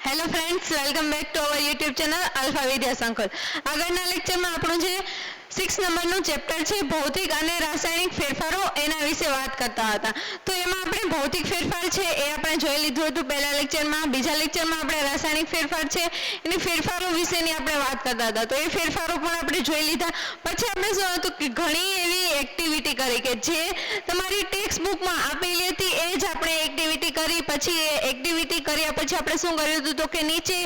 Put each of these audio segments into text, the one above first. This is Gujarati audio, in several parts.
Hello friends, welcome back to our YouTube channel Alpha Vidya Sankul. આગળના લેક્ચરમાં આપણું જે 6 નંબરનું ચેપ્ટર છે ભૌતિક અને રાસાયણિક ફેરફારો, એના વિશે વાત કરતા હતા. તો એમાં આપણે ભૌતિક ફેરફાર છે એ આપણે જોઈ લીધું હતું પહેલા લેક્ચરમાં. બીજા લેક્ચરમાં આપણે રાસાયણિક ફેરફાર છે એની ફેરફારો વિશેની આપણે વાત કરતા હતા. તો એ ફેરફારો પણ આપણે જોઈ લીધા. પછી આપણે શું હતું કે ઘણી એવી એક્ટિવિટી કરી કે જે તમારી ટેક્સ્ટ બુકમાં આપેલી હતી એ જ આપણે એક્ટિવિટી કરી. પછી એ એક્ટિવિટી કર્યા પછી આપણે શું કર્યું હતું તો કે નીચે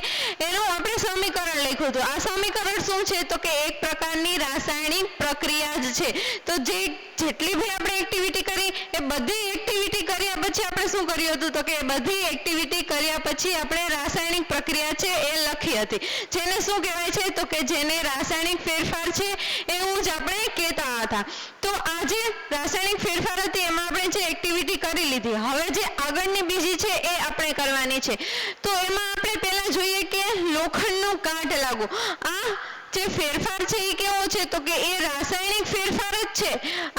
એનું આપણે સમીકરણ લખ્યું હતું. આ સમીકરણ શું છે તો કે એક પ્રકારની રાસાયણિક પ્રક્રિયા જ છે. તો જેટલી બી આપણે એક્ટિવિટી કરી એ બધી એક્ટિવિટી કર્યા પછી આપણે શું કર્યું હતું તો કે બધી એક્ટિવિટી કર્યા પછી આપણે રાસાયણિક પ્રક્રિયા છે એ લખી હતી, જેને શું કહેવાય છે તો કે જેને રાસાયણિક ફેરફાર છે એવું જ આપણે કહેતા હતા. તો આ જે રાસાયણિક ફેરફાર હતી એમાં આપણે જે એક્ટિવિટી કરી લીધી. હવે જે આગળની બીજી છે એ આપણે કરવાની છે. તો એમાં આપણે પહેલા જોઈએ કે લોખંડનું કાટ લાગવું. આ જે ફેરફાર છે એ કેવો છે તો કે એ રાસાયણિક ફેરફાર જ છે.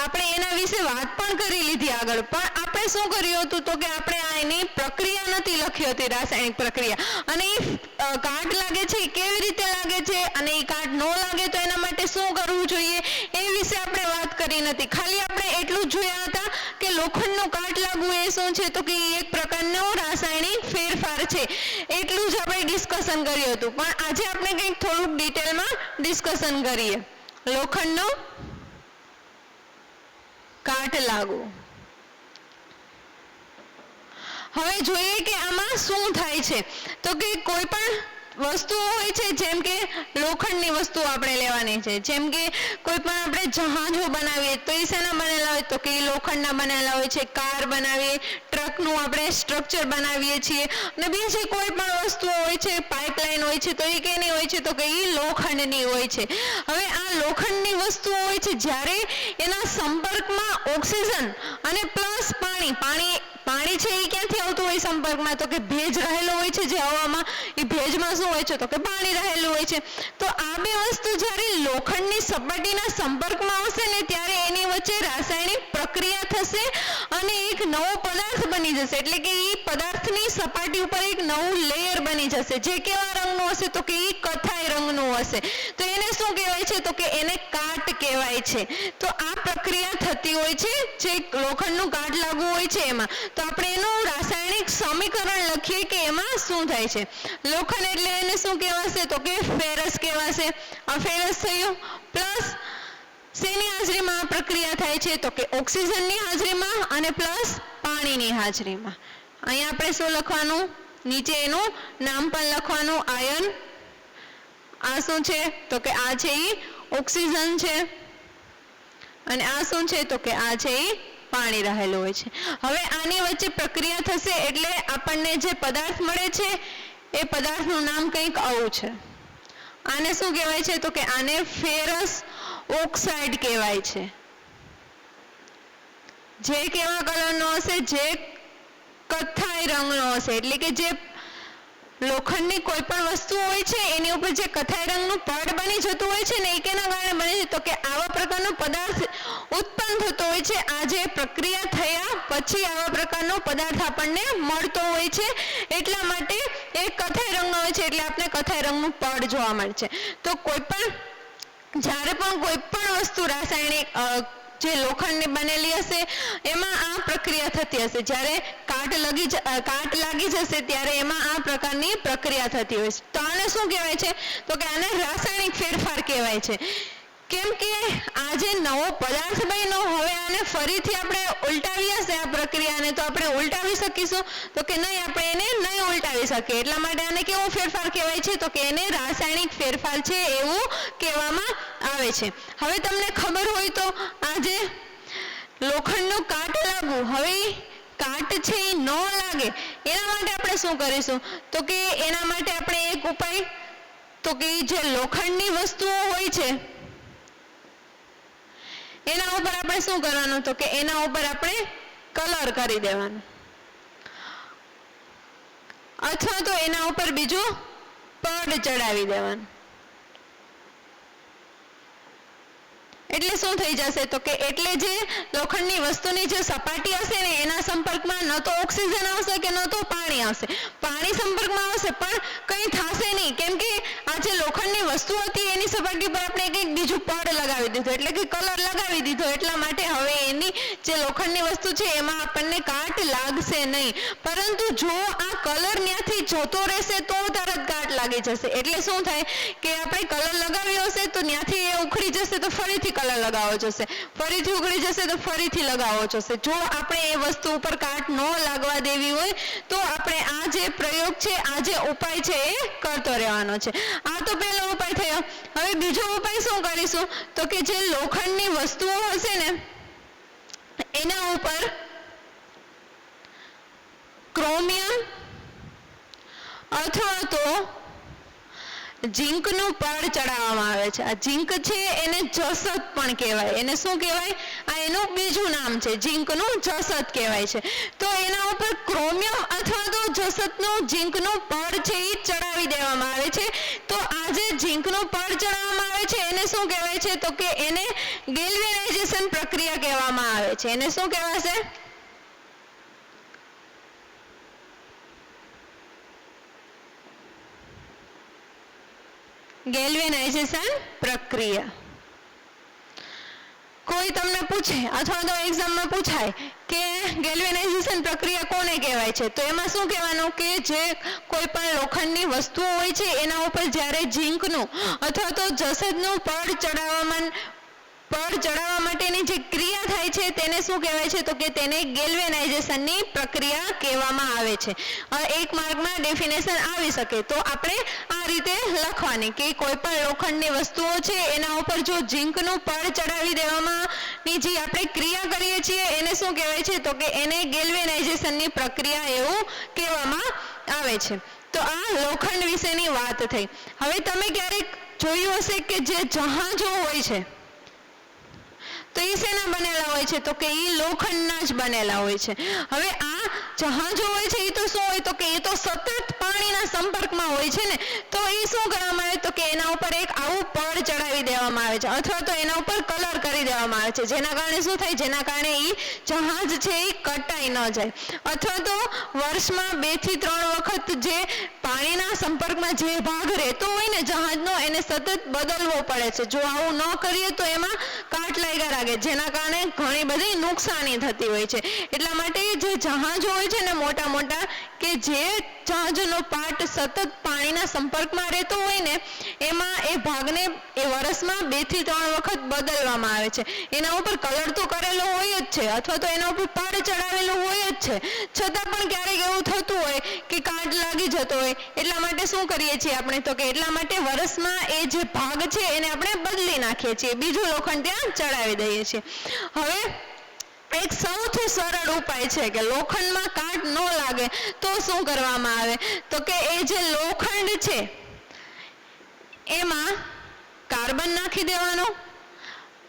આપણે એના વિશે વાત પણ કરી લીધી આગળ, પણ આપણે શું કર્યું હતું તો કે આપણે આ એની પ્રક્રિયા નથી લખી હતી, રાસાયણિક પ્રક્રિયા. અને એ કાટ લાગે છે એ કેવી રીતે લાગે છે અને એ કાટ ન લાગે તો એના માટે શું કરવું જોઈએ એ વિશે આપણે વાત કરી નથી. ખાલી આપણે એટલું જ જોયા હતા કે લોખંડનું કાટ લાગવું એ શું છે તો કે એક પ્રકારનો રાસાયણિક ફેરફાર છે. એટલું જ આપણે ડિસ્કશન કર્યું હતું. પણ આજે આપણે કંઈક થોડુંક ડિટેલમાં ડિસ્કશન કરીએ. લોખંડનો કાટ લાગવું. હવે જોઈએ કે આમાં શું થાય છે તો કે કોઈ પણ વસ્તુઓ હોય છે, જેમ કે લોખંડની વસ્તુઓ આપણે લેવાની છે. જેમ કે કોઈ પણ આપણે જહાજો બનાવીએ તો એ શેના બનેલા હોય તો કે એ લોખંડના બનેલા હોય છે. કાર બનાવીએ, ટ્રકનું આપણે સ્ટ્રક્ચર બનાવીએ છીએ. અને બીજી કોઈ પણ વસ્તુઓ હોય છે, પાઇપલાઇન હોય છે, તો એ કેની હોય છે તો કે એ લોખંડની હોય છે. હવે આ લોખંડની વસ્તુઓ હોય છે જ્યારે એના સંપર્કમાં ઓક્સિજન અને પ્લસ પાણી છે એ ક્યાંથી આવતું હોય સંપર્કમાં તો કે ભેજ રહેલો હોય છે જે હવામાં, એ ભેજમાં શું હોય છે તો કે પાણી રહેલું હોય છે. તો આ બે વસ્તુ જ્યારે લોખંડની સપાટીના સંપર્કમાં આવશે ને ત્યારે એની વચ્ચે રાસાયણિક પ્રક્રિયા થશે અને એક નવો પદાર્થ બની જશે. એટલે કે એ પદાર્થની સપાટી ઉપર એક નવું લેયર બની જશે, જે કેવા રંગનું હશે તો કે એ કથ્થાઈ રંગનું હશે. તો એને શું કહેવાય છે તો કે એને કાટ કહેવાય છે. તો આ પ્રક્રિયા થતી હોય છે જે લોખંડનું કાટ લાગવું હોય છે એમાં. તો આપણે એનું રાસાયણિક સમીકરણ લખીએ કે એમાં શું થાય છે. લોખંડ એટલે એને શું કહેવાશે તો કે ફેરસ કહેવાશે. આ ફેરસ થયું. પ્લસ શેની હાજરીમાં આ પ્રક્રિયા થાય છે તો કે ઓક્સિજનની હાજરીમાં અને પ્લસ પાણીની હાજરીમાં. અહીંયા આપણે શું લખવાનું, નીચે એનું નામ પણ લખવાનું, આયન. આ શું છે તો કે આ છે એ ઓક્સિજન છે અને આ શું છે તો કે આ છે એ પાણી રહેલું હોય છે. હવે આની વચ્ચે પ્રક્રિયા થશે એટલે આપણને જે પદાર્થ મળે છે એ પદાર્થનું નામ કંઈક આવું છે. આને શું કહેવાય છે તો કે આને ફેરસ ઓક્સાઇડ કહેવાય છે. જે કેવા કલરનો હશે, જે કથ્થાઈ રંગનો હશે. એટલે કે જે લોખંડની કોઈ પણ વસ્તુ હોય છે એની ઉપર જે કથ્થાઈ રંગનું પડ બની જતું હોય છે ને એ કેના કારણે બને છે તો કે આવા પ્રકારનો પદાર્થ ઉત્પન્ન થતો હોય છે. આ જે પ્રક્રિયા થયા પછી આવા પ્રકારનો પદાર્થ આપણને મળતો હોય છે. એટલા માટે એ કથ્થાઈ રંગનો હોય છે એટલે આપણે કથ્થાઈ રંગનું પડ જોવા મળે છે. તો જ્યારે પણ કોઈ પણ વસ્તુ રાસાયણિક જે લોખંડની બનેલી હશે એમાં આ પ્રક્રિયા થતી હશે. જ્યારે કાટ લાગી જશે ત્યારે એમાં આ પ્રકારની પ્રક્રિયા થતી હોય છે. તો આને શું કહેવાય છે તો કે આને રાસાયણિક ફેરફાર કહેવાય છે. કેમ કે આ જે નવો પદાર્થ બન્યો, હવે આને ફરીથી આપણે ઉલટાવી હશે આ પ્રક્રિયાને તો આપણે ઉલટાવી શકીશું તો કે નહીં, આપણે એને નહીં ઉલટાવી શકીએ. એટલા માટે આને કેવો ફેરફાર કહેવાય છે તો કે એને રાસાયણિક ફેરફાર છે એવું કહેવામાં આવે છે. હવે તમને ખબર હોય તો આ જે લોખંડનું કાટ લાગવું, હવે કાટ છે એ ન લાગે એના માટે આપણે શું કરીશું તો કે એના માટે આપણે એક ઉપાય તો કે જે લોખંડની વસ્તુઓ હોય છે એના ઉપર આપણે શું કરવાનું તો કે એના ઉપર આપણે કલર કરી દેવાનું, અથવા તો એના ઉપર બીજું પડ ચડાવી દેવાનું. એટલે શું થઈ જશે તો કે એટલે જે લોખંડની વસ્તુની જે સપાટી હશે ને એના સંપર્કમાં ન તો ઓક્સિજન આવશે કે ન તો પાણી આવશે. પાણી સંપર્કમાં આવશે પણ કંઈ થશે નહીં, કેમ કે આ જે લોખંડની વસ્તુ હતી એની સપાટી પર આપણે કંઈક બીજું પડ લગાવી દીધું, એટલે કે કલર લગાવી દીધો, એટલા માટે હવે એની જે લોખંડની વસ્તુ છે એમાં આપણને કાટ લાગશે નહીં. પરંતુ જો આ કલર ત્યાંથી જતો રહેશે તો તરત કાટ લાગી જશે. એટલે શું થાય કે આપણે કલર લગાવ્યો હશે તો ત્યાંથી એ ઉખડી જશે તો ફરીથી કલર લગાવવો જશે, ફરીથી ઉખડી જશે તો ફરીથી લગાવવો જશે. જો આપણે એ વસ્તુ ઉપર કાટ ન લાગવા દેવી હોય તો આપણે આ જે પ્રયોગ છે, આ જે ઉપાય છે એ કરતો રહેવાનો છે. આ તો પહેલો ઉપાય થયો. હવે બીજો ઉપાય શું કરીશું તો કે જે લોખંડની વસ્તુઓ હશે ને એના ઉપર ક્રોમિયમ અથવા તો ઝીંકનું પડ ચડાવવામાં આવે છે. આ ઝીંક છે એને જસત પણ કહેવાય. એને શું કહેવાય? આ એનું બીજું નામ છે, ઝીંકનું જસત કહેવાય છે. તો એના ઉપર ક્રોમિયમ અથવા તો જસતનું ઝીંકનું પડ છે એ ચડાવી દેવામાં આવે છે. તો આ જે ઝીંકનું પડ ચડાવવામાં આવે છે એને શું કહેવાય છે તો કે એને ગેલ્વેનાઇઝેશન પ્રક્રિયા કહેવામાં આવે છે. એને શું કહેવાશે? ગેલ્વેનાઇઝેશન પ્રક્રિયા. કોઈ તમને પૂછે અથવા તો એક્ઝામમાં પૂછાય કે ગેલ્વેનાઇઝેશન પ્રક્રિયા કોને કહેવાય છે, તો એમાં શું કહેવાનું કે જે કોઈ પણ લોખંડની વસ્તુઓ હોય છે એના ઉપર જ્યારે ઝીંકનું અથવા તો જસતનું પડ ચડાવવા માટેની જે ક્રિયા થાય છે તેને શું કહેવાય છે તો કે તેને ગેલ્વેનાઇઝેશનની પ્રક્રિયા કહેવામાં આવે છે. એક માર્કમાં ડેફિનેશન આવી શકે તો આપણે આ રીતે લખવાની કે કોઈ પણ લોખંડની વસ્તુઓ છે એના ઉપર જો ઝીંકનું પડ ચડાવી દેવામાંની જે આપણે ક્રિયા કરીએ છીએ એને શું કહેવાય છે તો કે એને ગેલ્વેનાઇઝેશનની પ્રક્રિયા એવું કહેવામાં આવે છે. તો આ લોખંડ વિશેની વાત થઈ. હવે તમે ક્યારેક જોયું હશે કે જે જહાજો હોય છે તો એ શેના બનેલા હોય છે તો કે એ લોખંડના જ બનેલા હોય છે. હવે આ જહાજો હોય છે એ તો શું હોય તો કે એ તો સતત પાણીના સંપર્કમાં હોય છે ને, તો એ શું કરવામાં આવે તો કે એના ઉપર એક આવું પડ ચડાવી દેવામાં આવે છે અથવા તો એના ઉપર કલર કરી દેવામાં આવે છે, જેના કારણે શું થાય, જેના કારણે એ જહાજ છે એ કટાઈ ન જાય. અથવા તો વર્ષમાં 2 થી 3 વખત જે પાણીના સંપર્કમાં જે ભાગ રહેતો હોય ને જહાજનો એને સતત બદલવો પડે છે. જો આવું ન કરીએ તો એમાં કાટ લાગ્યા લાગે, જેના કારણે ઘણી બધી નુકસાની થતી હોય છે. એટલા માટે જે જહાજો હોય છે ને મોટા મોટા કે જે જહાજનો પાર્ટ સતત પાણીના સંપર્કમાં રહેતો હોય ને એમાં એ ભાગને એ વર્ષમાં 2 થી 3 વખત બદલવામાં આવે છે. એના ઉપર કલર તો કરેલો હોય જ છે અથવા તો એના ઉપર પડ ચડાવેલો હોય જ છે, છતાં પણ ક્યારેક એવું થતું હોય કે કાટ લાગી જતો હોય. એટલા માટે શું કરીએ છીએ આપણે તો કે એટલા માટે વર્ષમાં એ જે ભાગ છે એને આપણે બદલી નાખીએ છીએ, બીજું લોખંડ ત્યાં ચડાવી દઈએ છીએ. હવે એક સૌથી સરળ ઉપાય છે કે લોખંડમાં કાટ ન લાગે તો શું કરવામાં આવે તો કે એ જે લોખંડ છે એમાં કાર્બન નાખી દેવાનો,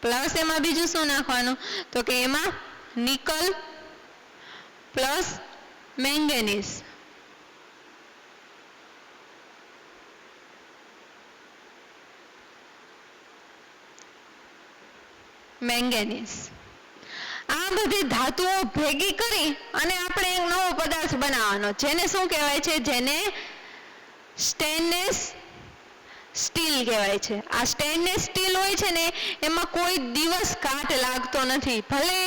પ્લસ એમાં બીજું શું નાખવાનું તો કે એમાં નિકલ પ્લસ મેંગેનીઝ. આ બધી ધાતુઓ ભેગી કરી અને આપણે એક નવો પદાર્થ બનાવવાનો, જેને શું કહેવાય છે, જેને સ્ટેનલેસ સ્ટીલ કહેવાય છે. આ સ્ટેનલેસ સ્ટીલ હોય છે ને એમાં કોઈ દિવસ કાટ લાગતો નથી, ભલે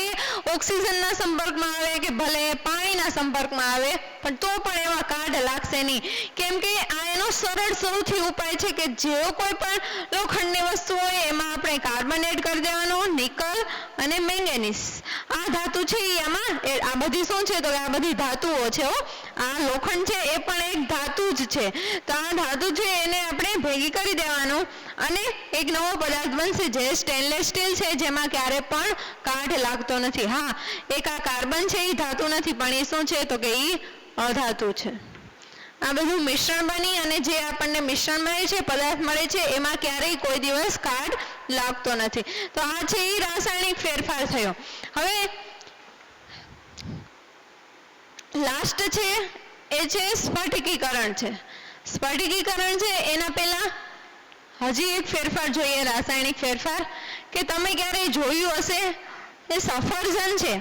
ઓક્સિજનના સંપર્કમાં આવે કે ભલે પાણીના સંપર્કમાં આવે પણ તો પણ એમાં કાટ લાગશે નહીં, કેમ કે આ એનો સરળ સૌથી ઉપાય છે કે જેવો કોઈ પણ લોખંડની વસ્તુ હોય એમાં આપણે કાર્બન એડ કરી દેવાનું, નિકલ અને મેંગેનીઝ. આ ધાતુ છે એમાં આ બધી શું છે તો આ બધી ધાતુઓ છે. આ લોખંડ છે એ પણ એક ધાતુ જ છે. તો આ ધાતુ છે એને આપણે ભેગી કરી દેવાનું અને એક નવો પદાર્થ બનશે જે સ્ટેનલેસ સ્ટીલ છે, જેમાં ક્યારે પણ કાટ લાગતો નથી. હા, એક આ કાર્બન છે એ ધાતુ નથી પણ એ શું છે તો કે એ અધાતુ છે. આ બધું મિશ્રણ બની અને જે આપણને મિશ્રણ મળે છે, પદાર્થ મળે છે, એમાં ક્યારેય કોઈ દિવસ કાટ લાગતો નથી. તો આ છે એ રાસાયણિક ફેરફાર થયો. હવે લાસ્ટ છે એ છે સ્ફટિકીકરણ છે. સ્ફટિકીકરણ છે એના પહેલા હજી એક ફેરફાર જોઈએ, રાસાયણિક ફેરફાર કે તમે ક્યારેય જોયું હશે એ સફરજન છે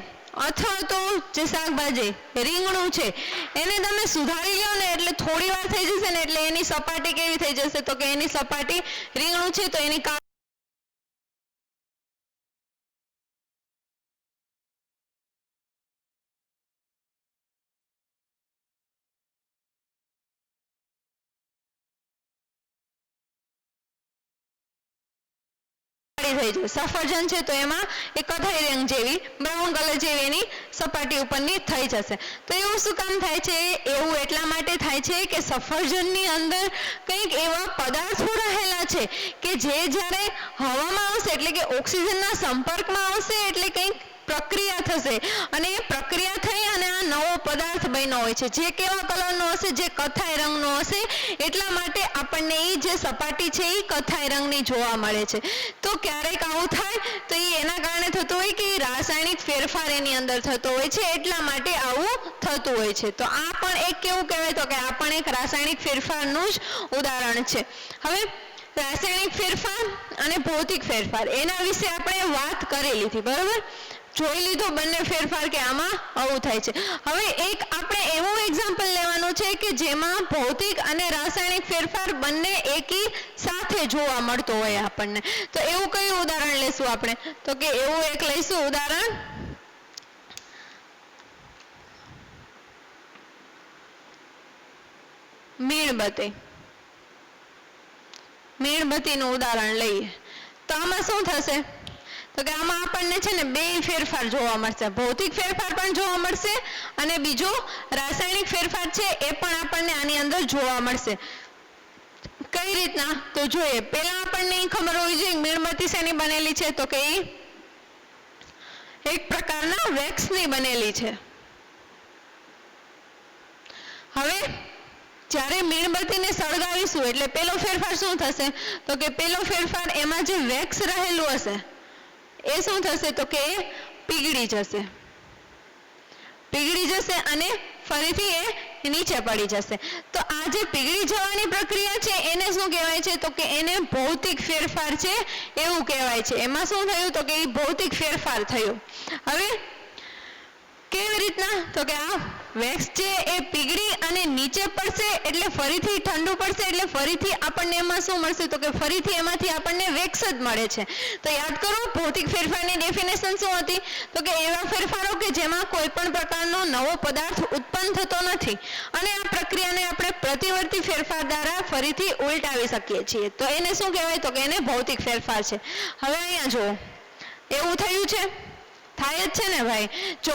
અથવા તો જે શાકભાજી રીંગણું છે એને તમે સુધારી લો ને એટલે થોડી વાર થઈ જશે ને એટલે એની સપાટી કેવી થઈ જશે, તો કે એની સપાટી રીંગણું છે તો એની થઈ જાય. સફરજન છે તો એમાં એ કથાઈ રંગ જેવી બ્રાઉન કલર જેવી એની સપાટી ઉપરની થઈ જશે. તો એવું શું કામ થાય છે? એવું એટલા માટે થાય છે કે સફરજનની અંદર કંઈક એવા પદાર્થો રહેલા છે કે જે જ્યારે હવામાં આવશે એટલે કે ઓક્સિજનના સંપર્કમાં આવશે એટલે કંઈક પ્રક્રિયા થશે અને એ પ્રક્રિયા થઈ અને આ નવો પદાર્થ બન્યો હોય છે, જે કેવા કલરનો હશે? જે કથાઈ રંગનો હશે. એટલા માટે આપણને એ જે સપાટી છે એ કથાઈ રંગની જોવા મળે છે. તો ક્યારેક આવું થાય તો એ એના કારણે થતું હોય કે રાસાયણિક ફેરફાર એની અંદર થતો હોય છે, એટલા માટે આવું થતું હોય છે. તો આ પણ એક કેવું કહેવાય, તો કે આ પણ એક રાસાયણિક ફેરફારનું જ ઉદાહરણ છે. હવે રાસાયણિક ફેરફાર અને ભૌતિક ફેરફાર એના વિશે આપણે વાત કરી લીધી, બરોબર? જોઈ લીધો બંને ફેરફાર કે આમાં આવું થાય છે. હવે એક આપણે એવું એક્ઝામ્પલ લેવાનું છે કે જેમાં ભૌતિક અને રાસાયણિક ફેરફાર બંને એકી સાથે જોવા મળતો હોય આપણને. તો એવું કયું ઉદાહરણ લેશું આપણે? તો કે એવું એક લઈશું ઉદાહરણ મીણબત્તી. મીણબત્તીનું ઉદાહરણ લઈએ તો આમાં શું થશે? તો કે આમાં આપણને છે ને બે ફેરફાર જોવા મળશે. ભૌતિક ફેરફાર પણ જોવા મળશે અને બીજો રાસાયણિક ફેરફાર છે એ પણ આપણને આની અંદર જોવા મળશે. કઈ રીતના? તો જોઈએ. પહેલા આપણને ખબર હોવી જોઈએ મીણબત્તી શેની બનેલી છે? તો કે એક પ્રકારના વેક્સની બનેલી છે. હવે જ્યારે મીણબત્તીને સળગાવીશું એટલે પેલો ફેરફાર શું થશે? તો કે પેલો ફેરફાર એમાં જે વેક્સ રહેલું હશે એ શું થશે? તો કે એ પીગળી જશે. પીગળી જશે અને ફરીથી એ નીચે પડી જશે. તો આ જે પીગળી જવાની પ્રક્રિયા છે એને શું કહેવાય છે? તો કે એને ભૌતિક ફેરફાર છે એવું કહેવાય છે. એમાં શું થયું? તો કે એ ભૌતિક ફેરફાર થયો. હવે કેવી રીતના? તો કે આ વેક્સ છે એ પીગળી અને નીચે પડશે એટલે ફરીથી ઠંડુ પડશે એટલે ફરીથી આપણને એમાં શું મળશે? તો કે ફરીથી એમાંથી આપણને વેક્સ જ મળે છે. તો યાદ કરો ભૌતિક ફેરફારની ડેફિનેશન શું હતી? તો કે એવા ફેરફારો કે જેમાં કોઈ પણ પ્રકારનો નવો પદાર્થ ઉત્પન્ન થતો નથી અને આ પ્રક્રિયાને આપણે પ્રતિવર્તી ફેરફાર દ્વારા ફરીથી ઉલટાવી શકીએ છીએ. તો એને શું કહેવાય? તો કે એને ભૌતિક ફેરફાર છે. હવે અહીંયા જુઓ, એવું થયું છે? થાય જ છે ને ભાઈ. જો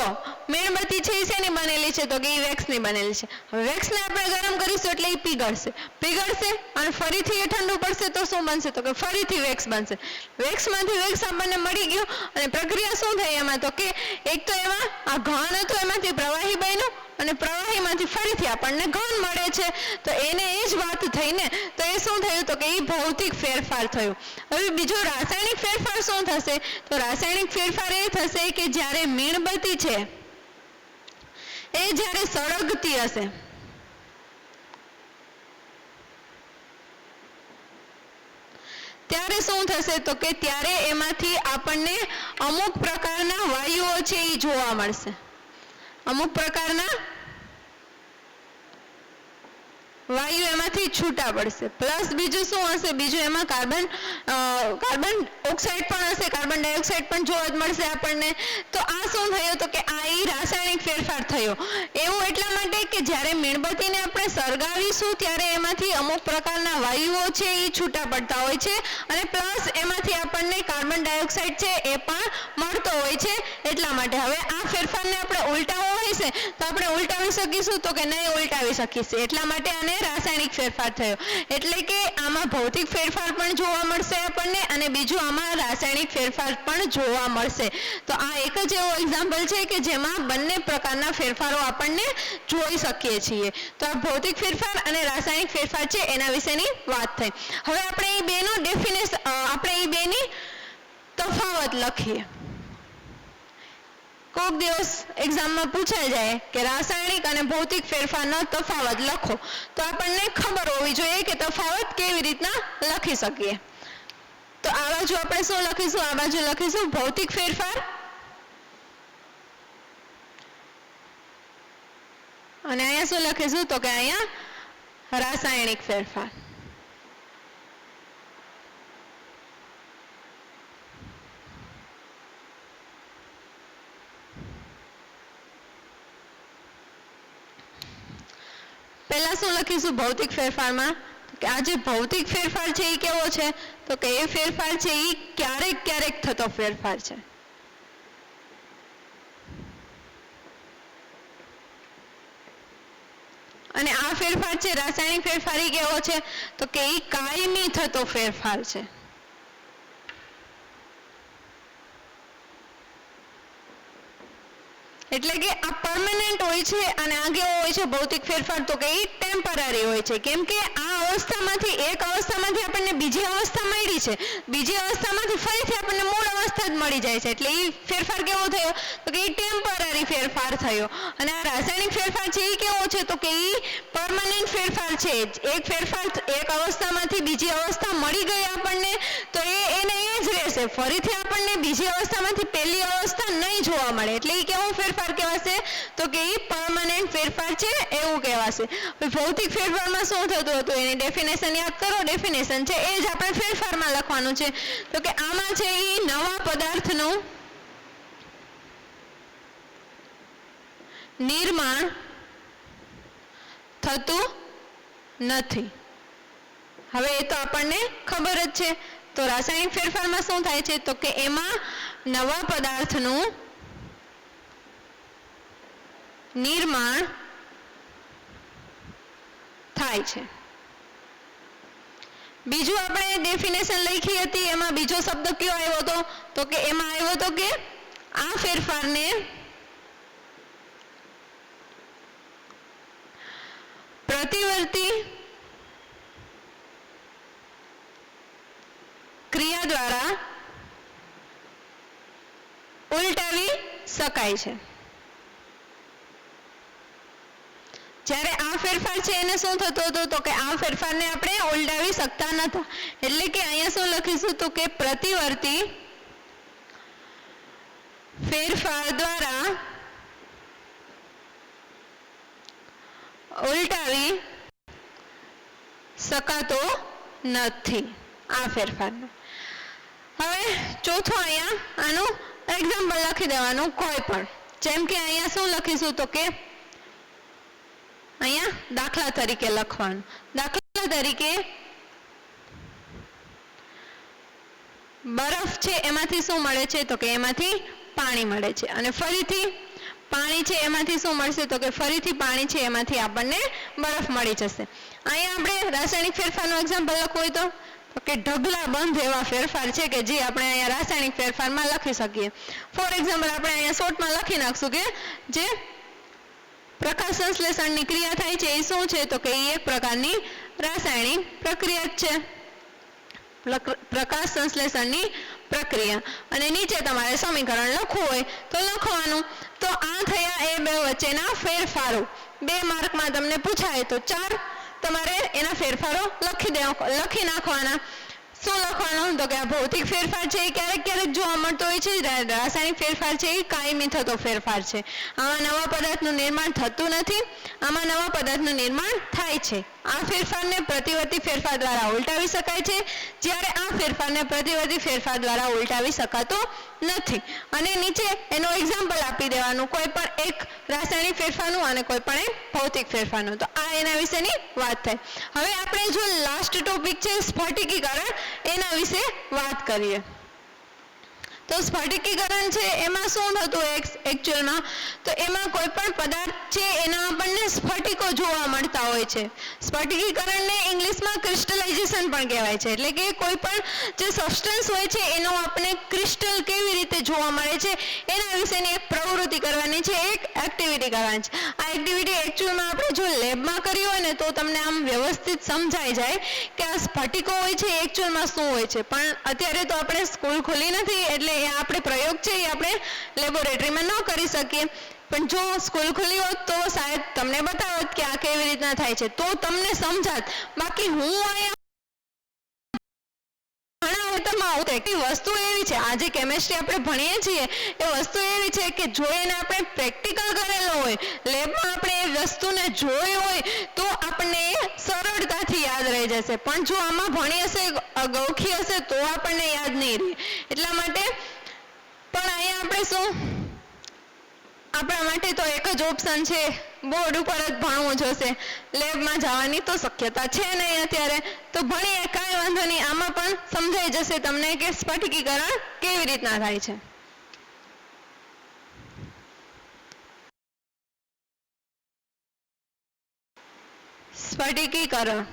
મીણબત્તી છે એ શેની બનેલી છે? તો કે એ વેક્સની બનેલી છે. હવે વેક્સને આપણે ગરમ કરીશું એટલે એ પીગળશે. પીગળશે અને ફરીથી એ ઠંડુ પડશે તો શું બનશે? તો કે ફરીથી વેક્સ બનશે. વેક્સમાંથી વેક્સ આપણને મળી ગયું અને પ્રક્રિયા શું થઈ એમાં? તો કે એક તો એમાં આ ઘન હતું એમાંથી પ્રવાહી બન્યું અને પ્રવાહીમાંથી ફરીથી આપણને ઘન મળે છે. તો એને એ જ વાત થઈ ને. તો એ શું થયું? તો કે એ ભૌતિક ફેરફાર થયું. હવે બીજો રાસાયણિક ફેરફાર શું થશે? તો રાસાયણિક ફેરફાર એ થશે કે જ્યારે મીણબત્તી છે એ જ્યારે સળગતી હશે ત્યારે શું થશે? તો કે ત્યારે એમાંથી આપણને અમુક પ્રકારના વાયુઓ છે એ જોવા મળશે. અમુક પ્રકારના વાયુ એમાંથી છૂટા પડશે. પ્લસ બીજું શું હશે? બીજું એમાં કાર્બન ઓક્સાઇડ પણ હશે, કાર્બન ડાયોક્સાઇડ પણ જોવા જ મળશે આપણને. તો આ શું થયું? તો કે આ એ રાસાયણિક ફેરફાર થયો. એવું એટલા માટે કે જ્યારે મીણબત્તીને આપણે સળગાવીશું ત્યારે એમાંથી અમુક પ્રકારના વાયુઓ છે એ છૂટા પડતા હોય છે અને પ્લસ એમાંથી આપણને કાર્બન ડાયોક્સાઇડ છે એ પણ મળતો હોય છે એટલા માટે. હવે આ ફેરફારને આપણે ઉલટાવવો હોય છે તો આપણે ઉલટાવી શકીશું? તો કે નહીં ઉલટાવી શકીશું. એટલા માટે આને રાસાયણિક ફેરફાર થયો. એટલે કે આમાં ભૌતિક ફેરફાર પણ જોવા મળશે આપણને અને બીજું આમાં રાસાયણિક ફેરફાર પણ જોવા મળશે. તો આ એક જ એવો એક્ઝામ્પલ છે કે જેમાં બંને પ્રકારના ફેરફારો આપણને જોઈ શકીએ છીએ. તો આ ભૌતિક ફેરફાર અને રાસાયણિક ફેરફાર છે એના વિશેની વાત થઈ. હવે આપણે એ બેનો ડેફિનેશન આપણે એ બેની તફાવત લખીએ. કોઈક દિવસ એક્ઝામમાં પૂછાઈ જાય કે રાસાયણિક અને ભૌતિક ફેરફારનો તફાવત લખો તો આપણને ખબર હોવી જોઈએ કે તફાવત કેવી રીતના લખી શકીએ. તો આ બાજુ આપણે શું લખીશું? આ બાજુ લખીશું ભૌતિક ફેરફાર અને અહીંયા શું લખીશું? તો કે અહીંયા રાસાયણિક ફેરફાર. પહેલા શું લખીશું ભૌતિક ફેરફારમાં? કે આ જે ભૌતિક ફેરફાર છે એ કેવો છે? તો કે એ ફેરફાર છે એ ક્યારેક ક્યારેક થતો ફેરફાર છે. અને આ ફેરફાર છે રાસાયણિક ફેરફાર એ કેવો છે? તો કે એ કાયમી થતો ફેરફાર છે. એટલે કે આ પરમેનન્ટ હોય છે અને આ કેવો હોય છે ભૌતિક ફેરફાર? તો કે એ ટેમ્પરરી હોય છે. કેમ કે આ અવસ્થામાંથી એક અવસ્થામાંથી આપણને બીજી અવસ્થા મળી છે, બીજી અવસ્થામાંથી ફરીથી આપણને મૂળ અવસ્થા જ મળી જાય છે. એટલે એ ફેરફાર કેવો થયો? તો કે એ ટેમ્પરરી ફેરફાર થયો. અને આ રાસાયણિક ફેરફાર છે એ કેવો છે? તો કે એ પરમેનન્ટ ફેરફાર છે. એક ફેરફાર એક અવસ્થામાંથી બીજી અવસ્થા મળી ગઈ આપણને તો એને એ જ રહેશે, ફરીથી આપણને બીજી અવસ્થામાંથી પહેલી અવસ્થા નહીં જોવા મળે. એટલે એ કેવો ફેરફાર કહેવાશે? તો કે એ પરમેનન્ટ ફેરફાર છે એવું કહેવાશે. ભૌતિક ફેરફારમાં શું થતું હતું એની ડેફિનેશન યાદ કરો. ડેફિનેશન છે એ જ આપણે ફેરફારમાં લખવાનું છે. તો કે આમાં છે એ નવા પદાર્થનું નિર્માણ થતું નથી. હવે એ તો આપણને ખબર જ છે. તો રાસાયણિક ફેરફારમાં શું થાય છે? તો કે એમાં નવા પદાર્થનું નિર્માણ થાય છે. બીજું આપણે ડેફિનેશન લખી હતી એમાં બીજો શબ્દ કયો આવ્યો હતો? તો કે એમાં આવ્યો હતો કે આ ફેરફારને પ્રતિવર્તી ક્રિયા દ્વારા ઉલટાવી શકાય છે. જ્યારે આ ફેરફાર છે એને શું થતું હતું? તો કે આ ફેરફારને આપણે ઉલટાવી શકતા નહોતા. એટલે કે અહીંયા શું લખીશું? તો કે પ્રતિવર્તી ફેરફાર દ્વારા ઉલટાવી શકાતો નથી આ ફેરફારને. હવે ચોથું અહીંયા આનું એક્ઝામ્પલ લખી દેવાનું કોઈ પણ. જેમ કે અહીંયા શું લખીશું? તો કે અહીંયા દાખલા તરીકે લખવાનું. દાખલા તરીકે બરફ છે એમાંથી શું મળે છે? તો કે એમાંથી પાણી મળે છે. અને ફરીથી પાણી છે એમાંથી શું મળશે? તો કે ફરીથી પાણી છે એમાંથી આપણને બરફ મળી જશે. અહીંયા આપણે રાસાયણિક ફેરફારનું એક્ઝામ્પલ લખવું હોય તો કે ઢગલા બંધ એવા ફેરફાર છે કે જે આપણે અહીંયા રાસાયણિક ફેરફારમાં લખી શકીએ. ફોર એક્ઝામ્પલ આપણે અહીંયા શોર્ટમાં લખી નાખશું કે જે પ્રકાશ સંશ્લેષણની ક્રિયા થાય છે એ શું છે? તો કે એ એક પ્રકારની રાસાયણિક પ્રક્રિયા જ છે, પ્રકાશ સંશ્લેષણની પ્રક્રિયા. અને નીચે તમારે સમીકરણ લખવું હોય તો લખવાનું. તો આ થયા એ બે વચ્ચેના ફેરફારો. 2 માર્કમાં તમને પૂછાય તો 4 તમારે એના ફેરફારો લખી નાખવાના. શું લખવાનું? તો કે આ ભૌતિક ફેરફાર છે એ ક્યારેક ક્યારેક જોવા મળતો હોય છે, રાસાયણિક ફેરફાર છે એ કાયમી થતો ફેરફાર છે. આમાં નવા પદાર્થનું નિર્માણ થતું નથી, આમાં નવા પદાર્થનું નિર્માણ થાય છે. આ ફેરફારને પ્રતિવર્તી ફેરફાર દ્વારા ઉલટાવી શકાય છે, જ્યારે આ ફેરફારને પ્રતિવર્તી ફેરફાર દ્વારા ઉલટાવી શકાતો નથી. અને નીચે એનો એક્ઝામ્પલ આપી દેવાનું, કોઈ પણ એક રાસાયણિક ફેરફારનું અને કોઈ પણ એક ભૌતિક ફેરફારનું. તો આ એના વિશેની વાત થાય. હવે આપણે જો લાસ્ટ ટોપિક છે સ્ફટિકીકરણ, એના વિશે વાત કરીએ. તો સ્ફટિકીકરણ છે એમાં શું થતું એકચ્યુઅલમાં? તો એમાં કોઈ પણ પદાર્થ છે એના આપણને સ્ફટિકો જોવા મળતા હોય છે. સ્ફટિકીકરણને ઇંગ્લિશમાં ક્રિસ્ટલાઇઝેશન પણ કહેવાય છે. એટલે કે કોઈ પણ જે સબસ્ટન્સ હોય છે એનો આપણે ક્રિસ્ટલ કેવી રીતે જોવા મળે છે એના વિશેની એક પ્રવૃત્તિ કરવાની છે, એક એક્ટિવિટી કરવાની છે. આ એક્ટિવિટી એકચ્યુઅલમાં આપણે જો લેબમાં કરી હોય ને તો તમને આમ વ્યવસ્થિત સમજાઈ જાય કે આ સ્ફટિકો હોય છે એકચ્યુઅલમાં શું હોય છે. પણ અત્યારે તો આપણે સ્કૂલ ખુલી નથી એટલે એ આપણે પ્રયોગ છે એ આપણે લેબોરેટરીમાં ન કરી શકીએ. પણ જો સ્કૂલ ખુલી હોત તો શાયદ તમને બતાવત કે આ કેવી રીતના થાય છે, તો તમને સમજાત. બાકી હું અહીંયા ખેતરમાં ઉતરે વસ્તુ એવી છે, આ જે કેમેસ્ટ્રી આપણે ભણીએ છીએ એ વસ્તુ એવી છે કે જો એને આપણે પ્રેક્ટિકલ કરેલો હોય, લેબમાં આપણે એ વસ્તુને જોઈ હોય તો આપણને એ સરળતાથી યાદ રહી જશે, પણ જો આમાં ભણી હશે, ગૌખી હશે તો આપણને યાદ નહીં રહે. એટલા માટે પણ અહીંયા આપણે શું, આપણા માટે તો એક જ ઓપ્શન છે, બોર્ડ ઉપર જ ભણવું જોશે, લેબમાં જવાની તો શક્યતા છે નહીં અત્યારે. તો ભણીએ, કાંઈ વાંધો નહીં, આમાં પણ સમજાઈ જશે તમને કે સ્ફટિકીકરણ કેવી રીતના થાય છે. સ્ફટિકીકરણ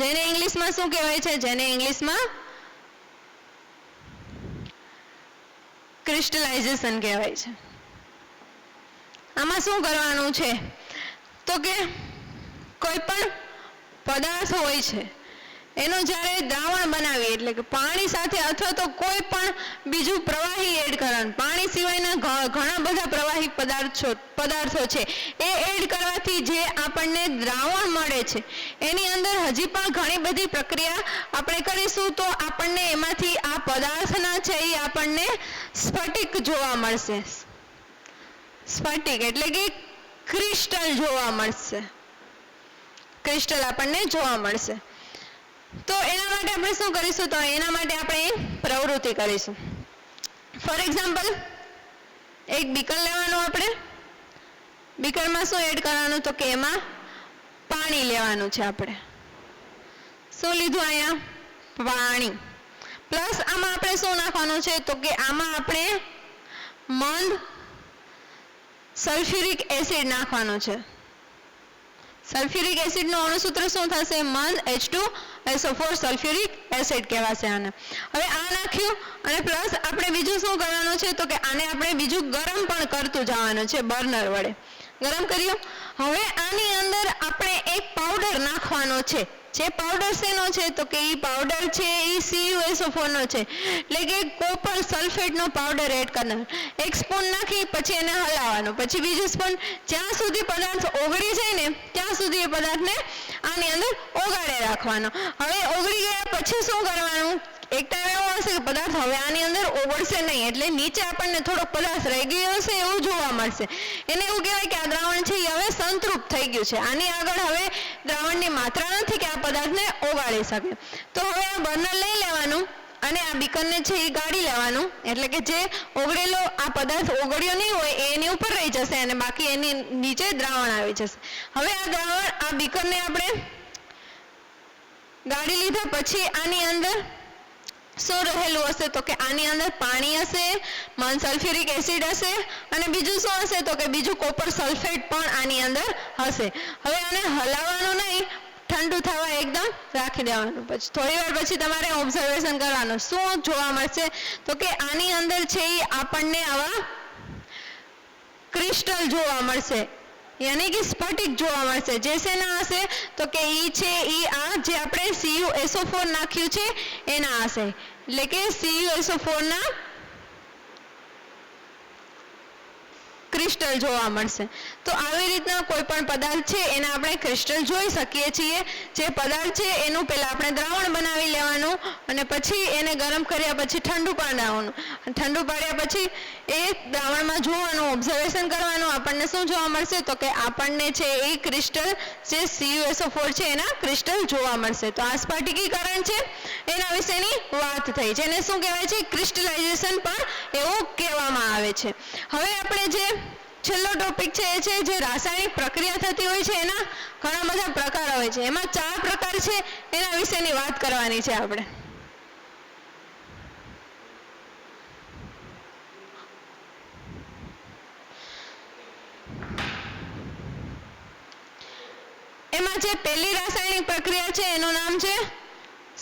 જેને ઇંગ્લિશમાં શું કહેવાય છે? જેને ઇંગ્લિશમાં ક્રિસ્ટલાઇઝેશન કહેવાય છે. આમાં શું કરવાનું છે તો કે કોઈ પણ પદાર્થ હોય છે એનું જ્યારે દ્રાવણ બનાવીએ, એટલે કે પાણી સાથે અથવા તો કોઈ પણ બીજું પ્રવાહી એડ કરવાનું, પાણી સિવાયના ઘણા બધા પ્રવાહી પદાર્થો છે એ એડ કરવાથી જે આપણને દ્રાવણ મળે છે એની અંદર હજી પણ ઘણી બધી પ્રક્રિયા આપણે કરીશું તો આપણને એમાંથી આ પદાર્થના છે એ આપણને સ્ફટિક જોવા મળશે. સ્ફટિક એટલે કે ક્રિસ્ટલ જોવા મળશે, ક્રિસ્ટલ આપણને જોવા મળશે. તો એના માટે આપણે શું કરીશું? તો એના માટે આપણે પ્રવૃત્તિ કરીશું. ફોર એક્ઝામ્પલ, એક બીકર લેવાનું, આપણે બીકરમાં શું એડ કરવાનું? તો કે એમાં પાણી લેવાનું છે. આપણે શું લીધું અહીંયા? પાણી. પ્લસ આમાં આપણે શું નાખવાનું છે? તો કે આમાં આપણે મંદ સલ્ફ્યુરિક એસિડ નાખવાનું છે. સલ્ફ્યુરિક એસિડનું અણુસૂત્ર શું થશે? મંદ H2SO4 સલ્ફ્યુરિક એસિડ કહેવાશે આને. હવે આ નાખ્યું અને પ્લસ આપણે બીજું શું કરવાનું છે? તો કે આને આપણે બીજું ગરમ પણ કરતું જવાનું છે, બર્નર વડે ગરમ કર્યું. હવે આની અંદર આપણે એક પાવડર નાખવાનો છે. જે પાવડર શેનો છે? તો કે એ પાવડર છે એ CuSO4 નો છે, એટલે કે કોપર સલ્ફેટનો પાવડર એડ કરવાનો. એક સ્પૂન નાખી પછી એને હલાવવાનું, પછી બીજું સ્પૂન, જ્યાં સુધી પદાર્થ ઓગળી જાય ને ત્યાં સુધી એ પદાર્થને આની અંદર ઓગાળે રાખવાનો. હવે ઓગળી ગયા પછી શું કરવાનું? એક ટાઈમ એવો હશે કે પદાર્થ હવે આની અંદર ઓગળશે નહીં, એટલે નીચે આપણને થોડોક પદાર્થ રહી ગયો હશે એવું જોવા મળશે. એને એવું કહેવાય કે આ દ્રાવણ છે એ હવે સંતૃપ્ત થઈ ગયું છે, આની આગળ હવે દ્રાવણની માત્રા નથી કે આ પદાર્થને ઓગાળી શકે. તો હવે આ બર્નર લઈ લેવાનું અને આ બીકરને છે એ ગાળી લેવાનું, એટલે કે જે ઓગળેલો આ પદાર્થ ઓગળ્યો નહીં હોય એ એની ઉપર રહી જશે અને બાકી એની નીચે દ્રાવણ આવી જશે. હવે આ દ્રાવણ, આ બીકરને આપણે ગાળી લીધા પછી આની અંદર શું રહેલું હશે? તો કે આની અંદર પાણી હશે, મંદ સલ્ફ્યુરિક એસિડ હશે અને બીજું શું હશે? તો કે બીજું કોપર સલ્ફેટ પણ આની અંદર હશે. હવે આને હલાવવાનું નહીં, ઠંડુ થવા એકદમ રાખી દેવાનું. પછી થોડી વાર પછી તમારે ઓબ્ઝર્વેશન કરવાનું. શું જોવા મળશે? તો કે આની અંદર છે એ આપણને આવા ક્રિસ્ટલ જોવા મળશે, યાની કે સ્ફટિક જોવા મળશે. જે શેના હશે? તો કે ઈ છે ઈ આ જે આપણે CuSO4 નાખ્યું છે એના હશે, એટલે કે CuSO4 ના ક્રિસ્ટલ જોવા મળશે. તો આવી રીતના કોઈ પણ પદાર્થ છે એના આપણે ક્રિસ્ટલ જોઈ શકીએ છીએ. જે પદાર્થ છે એનું પહેલા આપણે દ્રાવણ બનાવી લેવાનું અને પછી એને ગરમ કર્યા પછી ઠંડુ પાડવાનું. ઠંડુ પાડ્યા પછી એ દ્રાવણમાં જોવાનું, ઓબ્ઝર્વેશન કરવાનું. આપણને શું જોવા મળશે? તો કે આપણને છે એ ક્રિસ્ટલ જે CuSO4 છે એના ક્રિસ્ટલ જોવા મળશે. તો આ સ્ફટિકીકરણ છે એના વિશેની વાત થઈ, જેને શું કહેવાય છે? ક્રિસ્ટલાઇઝેશન પણ એવું કહેવામાં આવે છે. હવે આપણે જે છેલ્લો ટોપિક છે એ છે જે રાસાયણિક પ્રક્રિયા થતી હોય છે એના ઘણા બધા પ્રકાર હોય છે. એમાં 4 પ્રકાર છે, એના વિશેની વાત કરવાની છે આપણે. એમાં જે પહેલી રાસાયણિક પ્રક્રિયા છે એનું નામ છે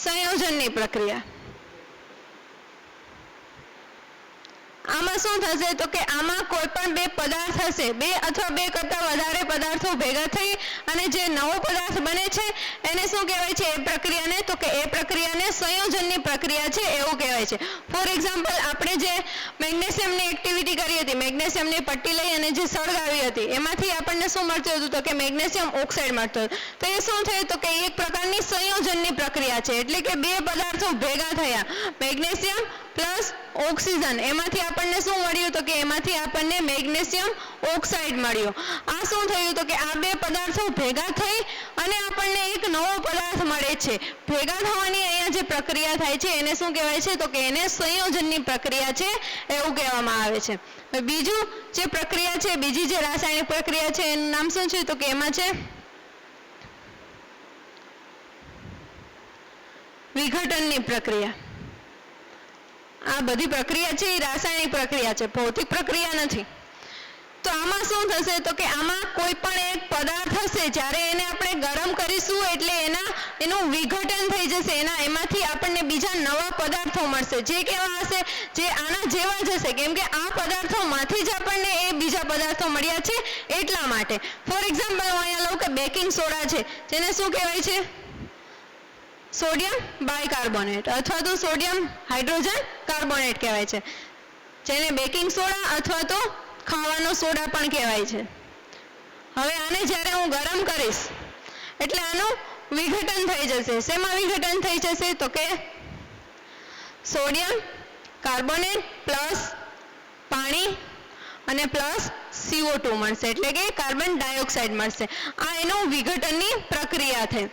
સંયોજનની પ્રક્રિયા. આમાં શું થશે તો કે આમાં કોઈ પણ બે પદાર્થ હશે, બે અથવા બે કરતાં વધારે પદાર્થો ભેગા થઈ અને જે નવો પદાર્થ બને છે એને શું કહેવાય છે એ પ્રક્રિયાને? તો કે એ પ્રક્રિયાને સંયોજનની પ્રક્રિયા છે એવું કહેવાય છે. ફોર એક્ઝામ્પલ, આપણે જે મેગ્નેશિયમની એક્ટિવિટી કરી હતી, મેગ્નેશિયમની પટ્ટી લઈ અને જે સળગાવી હતી એમાંથી આપણને શું મળતું હતું? તો કે મેગ્નેશિયમ ઓક્સાઇડ મળતો હતો. તો એ શું થયું? તો કે એક પ્રકારની સંયોજનની પ્રક્રિયા છે, એટલે કે બે પદાર્થો ભેગા થયા, મેગ્નેશિયમ પ્લસ ઓક્સિજન, એમાંથી આપણને શું મળ્યું? તો કે એમાંથી આપણને મેગ્નેશિયમ ઓક્સાઇડ મળ્યો. આ શું થયું? તો કે આ બે પદાર્થો ભેગા થઈ અને આપણને એક નવો પદાર્થ મળે છે. ભેગા થવાની અહીંયા જે પ્રક્રિયા થાય છે એને શું કહેવાય છે? તો કે એને સંયોજનની પ્રક્રિયા છે એવું કહેવામાં આવે છે. બીજું જે પ્રક્રિયા છે, બીજી જે રાસાયણિક પ્રક્રિયા છે એનું નામ શું છે? તો કે એમાં છે વિઘટનની પ્રક્રિયા. આ બધી પ્રક્રિયા છે એ રાસાયણિક પ્રક્રિયા છે, ભૌતિક પ્રક્રિયા નથી. તો આમાં શું થશે? તો કે આમાં કોઈ પણ એક પદાર્થ હશે, જ્યારે એને આપણે ગરમ કરીશું એટલે એનું વિઘટન થઈ જશે, એમાંથી આપણને બીજા નવા પદાર્થો મળશે, જે કેવા હશે? જે આના જેવા જ હશે, કેમ કે આ પદાર્થોમાંથી જ આપણને એ બીજા પદાર્થો મળ્યા છે એટલા માટે. ફોર એક્ઝામ્પલ, હું અહીંયા લઉં કે બેકિંગ સોડા છે, જેને શું કહેવાય છે? સોડિયમ બાયકાર્બોનેટ અથવા તો સોડિયમ હાઇડ્રોજન કાર્બોનેટ કહેવાય છે, જેને બેકિંગ સોડા અથવા તો ખાવાનો સોડા પણ કહેવાય છે. હવે આને જ્યારે હું ગરમ કરીશ એટલે આનું વિઘટન થઈ જશે. શેમાં વિઘટન થઈ જશે? તો કે સોડિયમ કાર્બોનેટ પ્લસ પાણી અને પ્લસ CO2 મળશે, એટલે કે કાર્બન ડાયોક્સાઇડ મળશે. આ એનું વિઘટનની પ્રક્રિયા થઈ.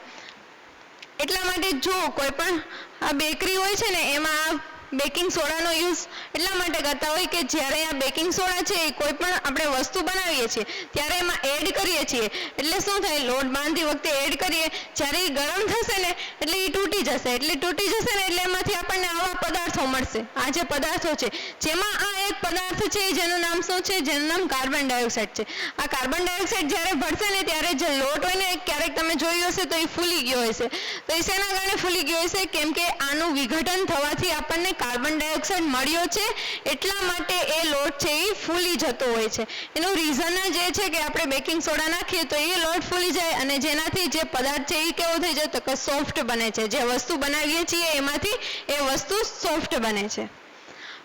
એટલા માટે જો કોઈ પણ આ બેકરી હોય છે ને એમાં બેકિંગ સોડાનો યુઝ એટલા માટે કરતા હોય કે જ્યારે આ બેકિંગ સોડા છે એ કોઈ પણ આપણે વસ્તુ બનાવીએ છીએ ત્યારે એમાં એડ કરીએ છીએ, એટલે શું થાય? લોટ બાંધતી વખતે એડ કરીએ, જ્યારે એ ગરમ થશે ને એટલે એ તૂટી જશે, એટલે એમાંથી આપણને આવા પદાર્થો મળશે. આ જે પદાર્થો છે જેમાં આ એક પદાર્થ છે જેનું નામ શું છે? જેનું નામ કાર્બન ડાયોક્સાઇડ છે. આ કાર્બન ડાયોક્સાઇડ જ્યારે ભળશે ને ત્યારે જે લોટ હોય ને, ક્યારેક તમે જોયું હશે તો એ ફૂલી ગયો હશે. તો એ શેના કારણે ફૂલી ગયો હશે? કેમ કે આનું વિઘટન થવાથી આપણને કાર્બન ડાયોક્સાઇડ મળ્યો છે, એટલા માટે એ લોટ છે એ ફૂલી જતો હોય છે. એનું રીઝન જ એ છે કે આપણે બેકિંગ સોડા નાખીએ તો એ લોટ ફૂલી જાય અને જેનાથી જે પદાર્થ છે એ કેવો થઈ જાય? તો કે સોફ્ટ બને છે. જે વસ્તુ બનાવીએ છીએ એમાંથી એ વસ્તુ સોફ્ટ બને છે.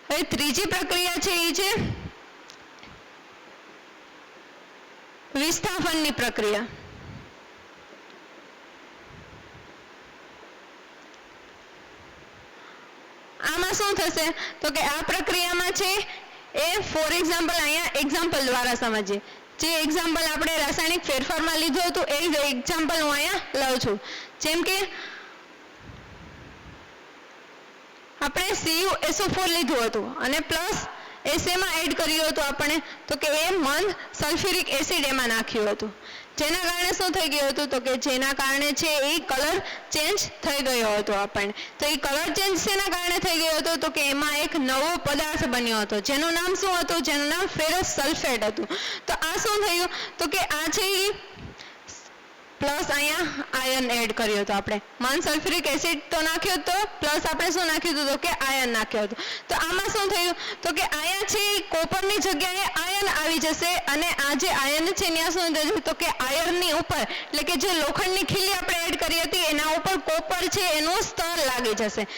હવે ત્રીજી પ્રક્રિયા છે એ છે વિસ્થાપનની પ્રક્રિયા. આમાં શું થશે? તો કે આ પ્રક્રિયામાં છે એ ફોર એક્ઝામ્પલ, અહીંયા એક્ઝામ્પલ દ્વારા સમજીએ. જે એક્ઝામ્પલ આપણે રાસાયણિક ફેરફારમાં લીધું હતું એ જ એક્ઝામ્પલ હું અહીંયા લઉં છું. જેમ કે આપણે CuSO4 લીધું હતું અને પ્લસ એમાં એડ કર્યું હતું આપણે, તો કે એ મંદ સલ્ફ્યુરિક એસિડ એમાં નાખ્યું હતું, જેના કારણે શું થઈ ગયું હતું? તો કે જેના કારણે છે એ કલર ચેન્જ થઈ ગયો હતો આપણને. તો એ કલર ચેન્જ શેના કારણે થઈ ગયો હતો? તો કે એમાં એક નવો પદાર્થ બન્યો હતો, જેનું નામ શું હતું? જેનું નામ ફેરસ સલ્ફેટ હતું. તો આ શું થયું? તો કે આ છે એ પ્લસ અહીંયા આયન એડ કર્યો હતો આપણે, મંદ સલ્ફ્યુરિક એસિડ તો નાખ્યો હતો, પ્લસ આપણે શું નાખ્યું હતું? તો કે આયન નાખ્યો હતો. તો આમાં શું થયું? તો કે અહીંયા છે કોપરની જગ્યાએ આયન આવી જશે અને આ જે આયન છે ત્યાં શું થયું? તો કે આયર્નની ઉપર, એટલે કે જે લોખંડની ખીલી આપણે એડ કરી હતી એના ઉપર કોપર છે એનું સ્તર લાગી જશે,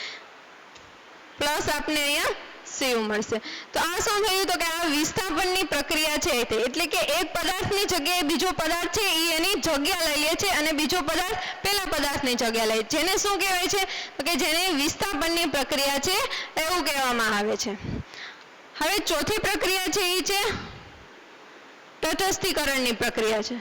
પ્લસ આપણે અહીંયા Cu મળશે. તો આ શું થયું? તો કે આ વિસ્થાપનની પ્રક્રિયા છે, એટલે કે એક પદાર્થની જગ્યાએ બીજો પદાર્થ છે એ એની જગ્યા લઈ લે છે અને બીજો પદાર્થ પેલા પદાર્થની જગ્યા લે છે, જેને શું કહેવાય છે? તો કે જેને વિસ્થાપનની પ્રક્રિયા છે એવું કહેવામાં આવે છે. હવે ચોથી પ્રક્રિયા છે એ છે તટસ્થીકરણની પ્રક્રિયા છે.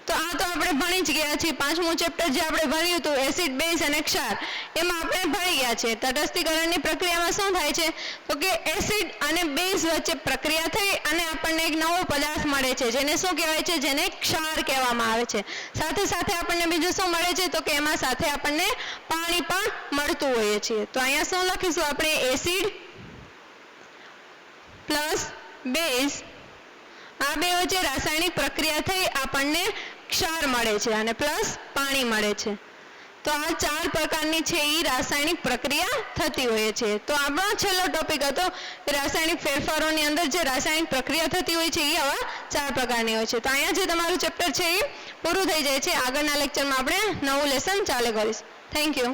તો આ તો આપણે ભણી જ ગયા છીએ. પાંચમું ચેપ્ટર જે આપણે ભણ્યું હતું એસિડ, બેઝ અને ક્ષાર, એમાં આપણે ભણી ગયા છે. તટસ્થીકરણની પ્રક્રિયામાં શું થાય છે? તો કે એસિડ અને બેઝ વચ્ચે પ્રક્રિયા થઈ અને આપણને એક નવો પદાર્થ મળે છે, જેને શું કહેવાય છે? જેને ક્ષાર કહેવામાં આવે છે. સાથે સાથે આપણને બીજું શું મળે છે? તો કે એમાં સાથે આપણને પાણી પણ મળતું હોઈએ છીએ. તો અહીંયા શું લખીશું આપણે? એસિડ પ્લસ બેઝ, આ બે વચ્ચે રાસાયણિક પ્રક્રિયા થઈ આપણને ક્ષાર મળે છે અને પ્લસ પાણી મળે છે. તો આ 4 પ્રકારની છે એ રાસાયણિક પ્રક્રિયા થતી હોય છે. તો આપણો છેલ્લો ટોપિક હતો રાસાયણિક ફેરફારોની અંદર જે રાસાયણિક પ્રક્રિયા થતી હોય છે એ આવા 4 પ્રકારની હોય છે. તો અહીંયા જે તમારું ચેપ્ટર છે એ પૂરું થઈ જાય છે. આગળના લેક્ચરમાં આપણે નવું લેસન ચાલુ કરીશું. Thank you.